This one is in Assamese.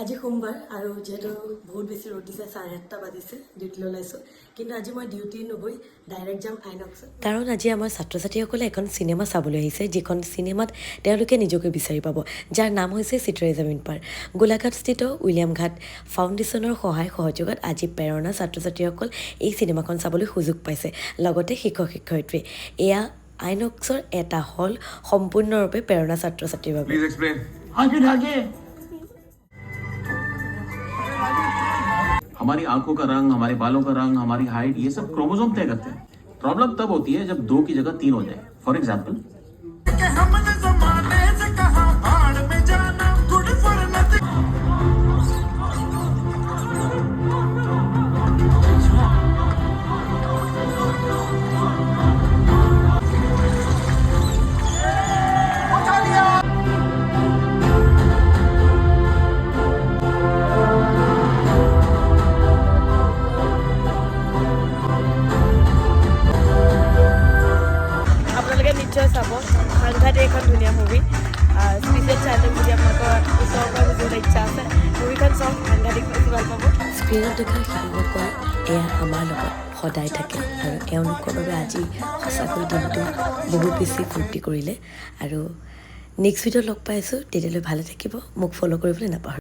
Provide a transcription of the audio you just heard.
আজি সোমবাৰ আৰু যেহেতু বহুত বেছি ৰ'দ দিছে 7:30 বাজিছে ডিউটিলৈ ওলাইছোঁ কিন্তু আজি মই ডিউটি নগৈ ডাইৰেক্ট যাম আইনক্সত কাৰণ আজি আমাৰ ছাত্ৰ ছাত্ৰীসকলে এখন চিনেমা চাবলৈ আহিছে যিখন চিনেমাত তেওঁলোকে নিজকে বিচাৰি পাব যাৰ নাম হৈছে চিত্ৰই জামিন পাৰ গোলাঘাটস্থিত উইলিয়াম ঘাট ফাউণ্ডেশ্যনৰ সহায় সহযোগত আজি প্ৰেৰণা ছাত্ৰ ছাত্ৰীসকল এই চিনেমাখন চাবলৈ সুযোগ পাইছে লগতে শিক্ষক শিক্ষয়িত্ৰী এয়া আইনক্সৰ এটা হল সম্পূৰ্ণৰূপে প্ৰেৰণা ছাত্ৰ ছাত্ৰীৰ বাবে प्लीज एक्सप्लेन आगे हमारी आंखों का रंग, हमारे बालों का रंग, हमारी हाइट, ये सब क्रोमोसोम तय करते हैं। प्रॉब्लम तब होती है जब 2 की जगह 3 हो जाए। फॉर एग्जाम्पल আপোনালোকে নিশ্চয় চাব সাংঘাতিক এখন ধুনীয়া মুভি স্পেচিয়েল চাইল্ড যদি আপোনালোকৰ ওচৰৰ পৰা বুজিবলৈ ইচ্ছা আছে মুভিখন চাওক সাংঘাতিক বেছি ভাল পাব স্ক্ৰীণত দেখা শিশুসকল এয়া আমাৰ লগত সদায় থাকে আৰু এওঁলোকৰ বাবে আজি সঁচাকৈ দিনটো বহুত বেছি ফূৰ্তি কৰিলে আৰু নেক্সট ভিডিঅ'ত লগ পাই আছোঁ তেতিয়ালৈ ভালে থাকিব মোক ফ'ল' কৰিবলৈ নাপাহৰিব